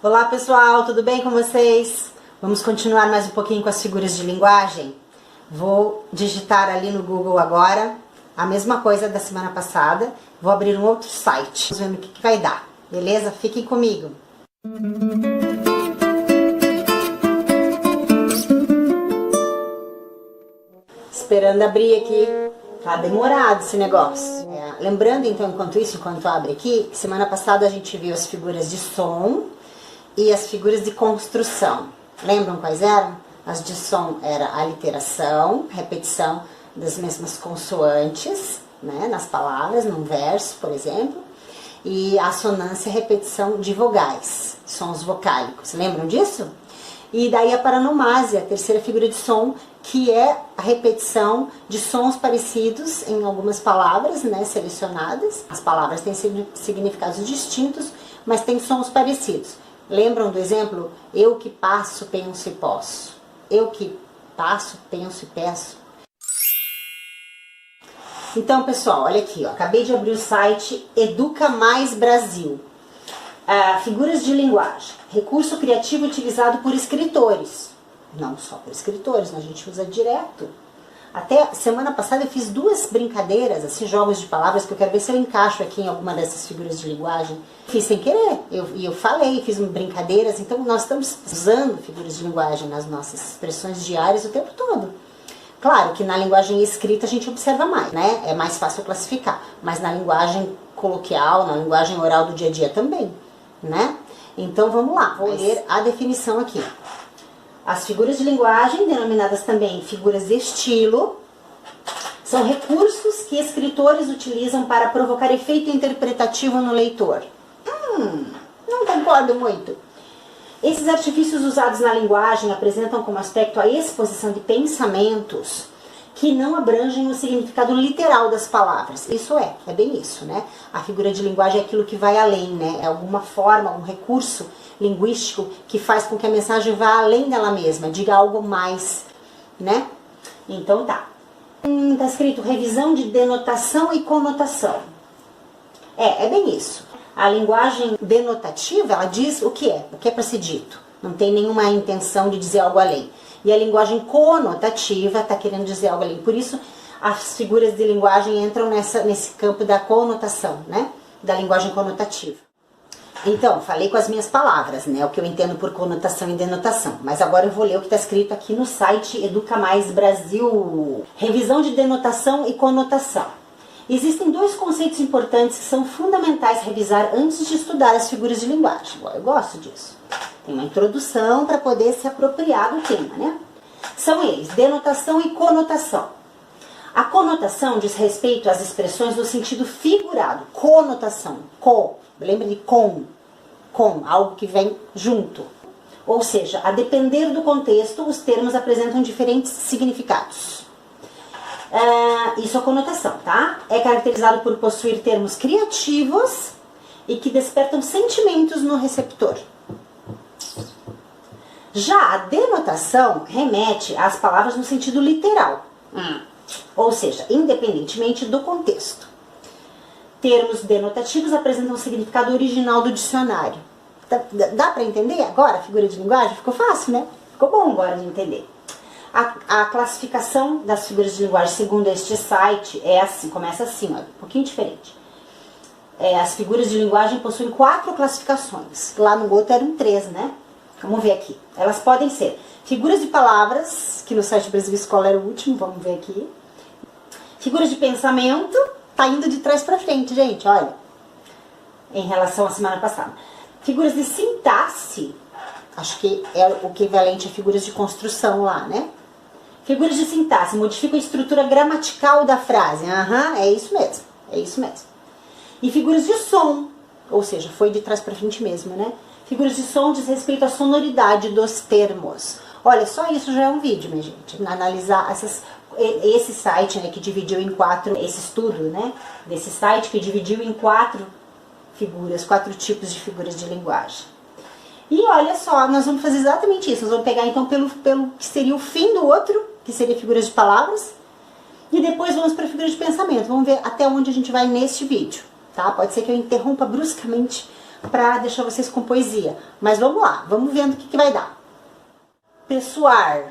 Olá pessoal, tudo bem com vocês? Vamos continuar mais um pouquinho com as figuras de linguagem? Vou digitar ali no Google agora a mesma coisa da semana passada. Vou abrir um outro site, vamos ver o que vai dar, beleza? Fiquem comigo! Esperando abrir aqui, tá demorado esse negócio. Lembrando então, enquanto abre aqui, semana passada a gente viu as figuras de som e as figuras de construção. Lembram quais eram? As de som era a literação, repetição das mesmas consoantes, né, nas palavras, num verso, por exemplo, e a assonância, repetição de vogais, sons vocálicos. Lembram disso? E daí a paronomásia, a terceira figura de som, que é a repetição de sons parecidos em algumas palavras, né, selecionadas. As palavras têm significados distintos, mas têm sons parecidos. Lembram do exemplo? Eu que passo, penso e posso. Eu que passo, penso e peço. Então, pessoal, olha aqui, ó, acabei de abrir o site Educa Mais Brasil. Figuras de linguagem. Recurso criativo utilizado por escritores. Não só por escritores, mas a gente usa direto. Até semana passada eu fiz duas brincadeiras, assim, jogos de palavras, que eu quero ver se eu encaixo aqui em alguma dessas figuras de linguagem. Fiz sem querer, eu falei, fiz brincadeiras, então nós estamos usando figuras de linguagem nas nossas expressões diárias o tempo todo. Claro que na linguagem escrita a gente observa mais, né? É mais fácil classificar, mas na linguagem coloquial, na linguagem oral do dia a dia também, né? Então vamos lá, vou ler a definição aqui. As figuras de linguagem, denominadas também figuras de estilo, são recursos que escritores utilizam para provocar efeito interpretativo no leitor. Não concordo muito. Esses artifícios usados na linguagem apresentam como aspecto a exposição de pensamentos que não abrangem o significado literal das palavras. Isso é bem isso, né? A figura de linguagem é aquilo que vai além, né? É alguma forma, algum recurso linguístico que faz com que a mensagem vá além dela mesma, diga algo mais, né? Então tá. Tá escrito revisão de denotação e conotação. É bem isso. A linguagem denotativa, ela diz o que é para ser dito. Não tem nenhuma intenção de dizer algo além. E a linguagem conotativa está querendo dizer algo além. Por isso, as figuras de linguagem entram nesse campo da conotação, né? Da linguagem conotativa. Então, falei com as minhas palavras, né? O que eu entendo por conotação e denotação. Mas agora eu vou ler o que está escrito aqui no site Educa Mais Brasil. Revisão de denotação e conotação. Existem dois conceitos importantes que são fundamentais revisar antes de estudar as figuras de linguagem. Eu gosto disso. Tem uma introdução para poder se apropriar do tema, né? São eles, denotação e conotação. A conotação diz respeito às expressões no sentido figurado. Conotação, lembra de com, algo que vem junto. Ou seja, a depender do contexto, os termos apresentam diferentes significados. Isso é conotação, tá? É caracterizado por possuir termos criativos e que despertam sentimentos no receptor. Já a denotação remete às palavras no sentido literal, ou seja, independentemente do contexto. Termos denotativos apresentam o significado original do dicionário. Dá para entender agora a figura de linguagem? Ficou fácil, né? Ficou bom agora de entender. A classificação das figuras de linguagem segundo este site é assim, começa assim, ó, um pouquinho diferente. As figuras de linguagem possuem 4 classificações. Lá no outro eram 3, né? Vamos ver aqui. Elas podem ser figuras de palavras, que no site Brasil Escola era o último, vamos ver aqui. Figuras de pensamento, tá indo de trás para frente, gente, olha. Em relação à semana passada. Figuras de sintaxe, acho que é o equivalente a figuras de construção lá, né? Figuras de sintaxe modificam a estrutura gramatical da frase. É isso mesmo, é isso mesmo. E figuras de som, ou seja, foi de trás para frente mesmo, né? Figuras de som diz respeito à sonoridade dos termos. Olha, só isso já é um vídeo, minha gente. Analisar esse site, né, que dividiu em 4, esse estudo, né, desse site que dividiu em 4 figuras, 4 tipos de figuras de linguagem. E olha só, nós vamos fazer exatamente isso. Nós vamos pegar então pelo que seria o fim do outro, que seria figuras de palavras, e depois vamos para figuras de pensamento. Vamos ver até onde a gente vai neste vídeo, tá? Pode ser que eu interrompa bruscamente para deixar vocês com poesia. Mas vamos lá, vamos vendo o que vai dar. Pessoal,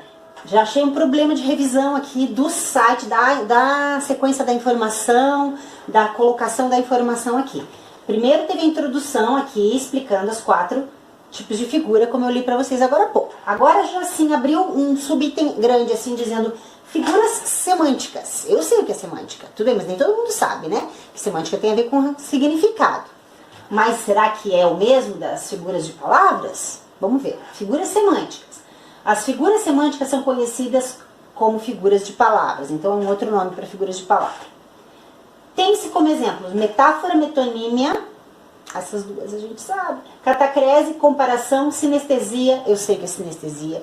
já achei um problema de revisão aqui do site, da sequência da informação, da colocação da informação aqui. Primeiro teve a introdução aqui, explicando as 4 tipos de figura, como eu li para vocês agora há pouco. Agora já assim abriu um subitem grande, assim, dizendo figuras semânticas. Eu sei o que é semântica, tudo bem, mas nem todo mundo sabe, né? Que semântica tem a ver com significado. Mas será que é o mesmo das figuras de palavras? Vamos ver. Figuras semânticas. As figuras semânticas são conhecidas como figuras de palavras, então é um outro nome para figuras de palavra. Tem-se como exemplos metáfora, metonímia, essas duas a gente sabe, catacrese, comparação, sinestesia, eu sei que é sinestesia,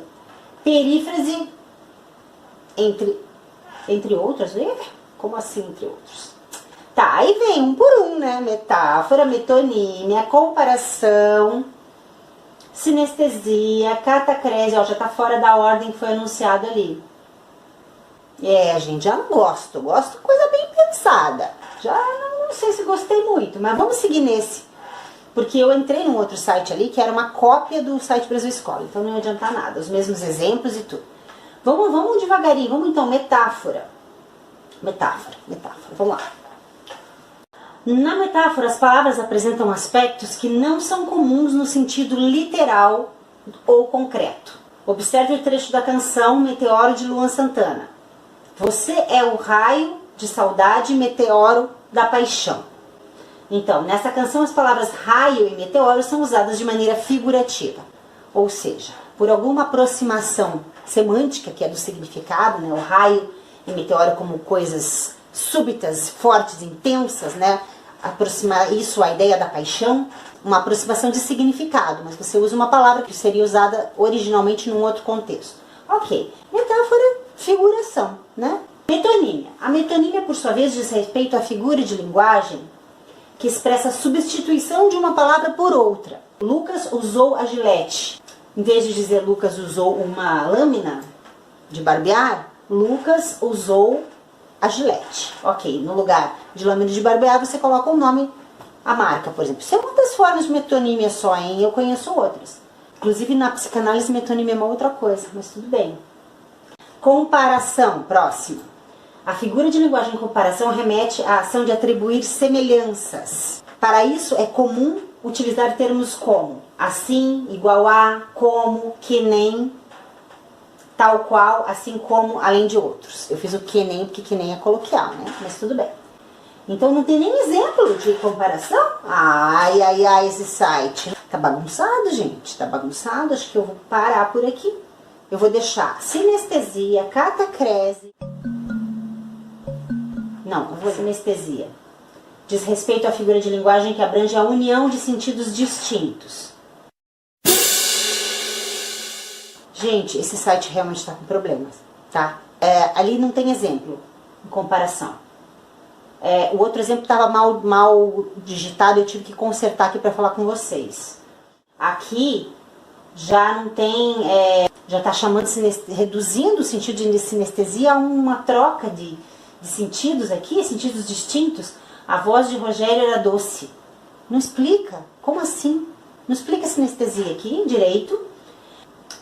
perífrase, entre outras, né? Como assim entre outros? Tá, aí vem um por um, né? Metáfora, metonímia, comparação, sinestesia, catacrese, ó, já tá fora da ordem que foi anunciado ali. Gente, já não gosto. Gosto de coisa bem pensada. Já não sei se gostei muito, mas vamos seguir nesse. Porque eu entrei num outro site ali que era uma cópia do site Brasil Escola, então não ia adiantar nada, os mesmos exemplos e tudo. Vamos devagarinho, vamos então, metáfora. Metáfora, vamos lá. Na metáfora, as palavras apresentam aspectos que não são comuns no sentido literal ou concreto. Observe o trecho da canção Meteoro de Luan Santana. Você é o raio de saudade, meteoro da paixão. Então, nessa canção as palavras raio e meteoro são usadas de maneira figurativa. Ou seja, por alguma aproximação semântica, que é do significado, né? O raio e meteoro como coisas súbitas, fortes, intensas, né? Aproximar isso à ideia da paixão, uma aproximação de significado, mas você usa uma palavra que seria usada originalmente num outro contexto. Ok, metáfora, figuração, né? Metonímia. A metonímia, por sua vez, diz respeito à figura de linguagem que expressa a substituição de uma palavra por outra. Lucas usou a gilete. Em vez de dizer Lucas usou uma lâmina de barbear, Lucas usou a gilete. Ok, no lugar de lâmina de barbear, você coloca o nome, a marca, por exemplo. Isso é uma das formas de metonímia só, hein? Eu conheço outras. Inclusive, na psicanálise, metonímia é uma outra coisa, mas tudo bem. Comparação, próximo. A figura de linguagem comparação remete à ação de atribuir semelhanças. Para isso, é comum utilizar termos como assim, igual a, como, que nem, tal qual, assim como, além de outros. Eu fiz o que nem, porque que nem é coloquial, né? Mas tudo bem. Então não tem nem exemplo de comparação? Ai, esse site. Tá bagunçado, gente. Tá bagunçado. Acho que eu vou parar por aqui. Eu vou deixar sinestesia, catacrese. Não, eu vou sinestesia. Diz respeito à figura de linguagem que abrange a união de sentidos distintos. Gente, esse site realmente está com problemas, tá? Ali não tem exemplo em comparação. O outro exemplo estava mal digitado, eu tive que consertar aqui para falar com vocês. Aqui já não tem, já está chamando, reduzindo o sentido de sinestesia a uma troca de sentidos aqui, sentidos distintos. A voz de Rogério era doce. Não explica. Como assim? Não explica a sinestesia aqui direito.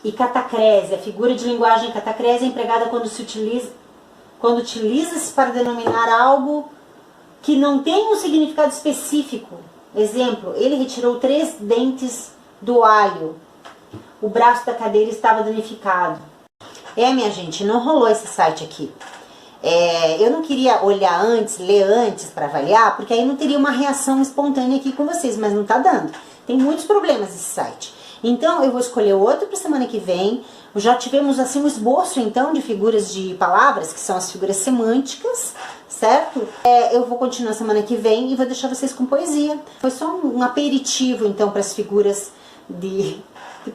E catacrese, a figura de linguagem catacrese é empregada quando utiliza-se para denominar algo que não tem um significado específico. Exemplo, ele retirou 3 dentes do alho. O braço da cadeira estava danificado. Minha gente, não rolou esse site aqui. Eu não queria olhar antes, ler antes para avaliar, porque aí não teria uma reação espontânea aqui com vocês, mas não tá dando. Tem muitos problemas esse site. Então eu vou escolher outro para semana que vem. Já tivemos assim um esboço então de figuras de palavras, que são as figuras semânticas, certo? Eu vou continuar semana que vem e vou deixar vocês com poesia. Foi só um aperitivo então para as figuras de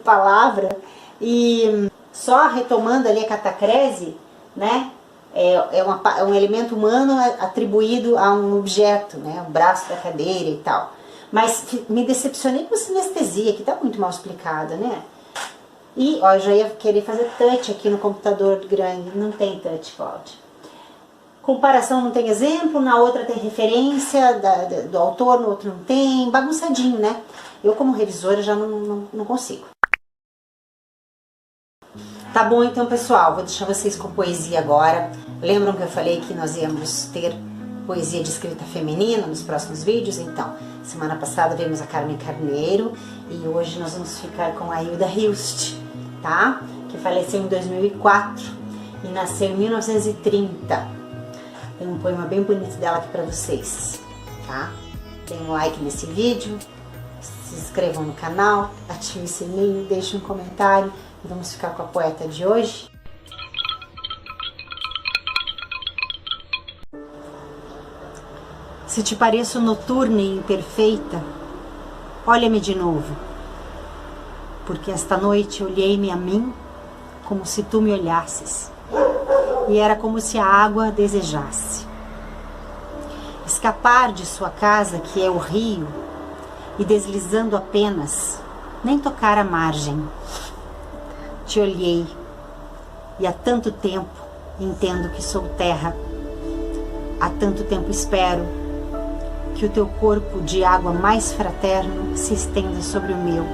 palavra. E só retomando ali a catacrese, né? É um elemento humano atribuído a um objeto, né? Um braço da cadeira e tal. Mas me decepcionei com a sinestesia, que tá muito mal explicada, né? E, ó, eu já ia querer fazer touch aqui no computador grande. Não tem touch, Cláudia. comparação não tem exemplo, na outra tem referência do autor, no outro não tem, bagunçadinho, né? Eu como revisora já não consigo. Tá bom então, pessoal, vou deixar vocês com poesia agora. Lembram que eu falei que nós íamos ter poesia de escrita feminina nos próximos vídeos? Então, semana passada vimos a Carmen Carneiro e hoje nós vamos ficar com a Hilda Hilst, tá? Que faleceu em 2004 e nasceu em 1930. Tem um poema bem bonito dela aqui pra vocês, tá? Deem um like nesse vídeo, se inscrevam no canal, ativem o sininho, deixem um comentário. Vamos ficar com a poeta de hoje. Se te pareço noturna e imperfeita, olha-me de novo, porque esta noite olhei-me a mim como se tu me olhasses, e era como se a água desejasse escapar de sua casa, que é o rio, e deslizando apenas, nem tocar a margem. Te olhei, e há tanto tempo entendo que sou terra. Há tanto tempo espero que o teu corpo de água mais fraterno se estenda sobre o meu,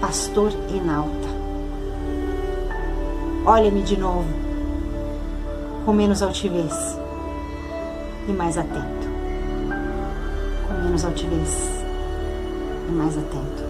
pastor enalta. Olha-me de novo, com menos altivez e mais atento. Com menos altivez e mais atento.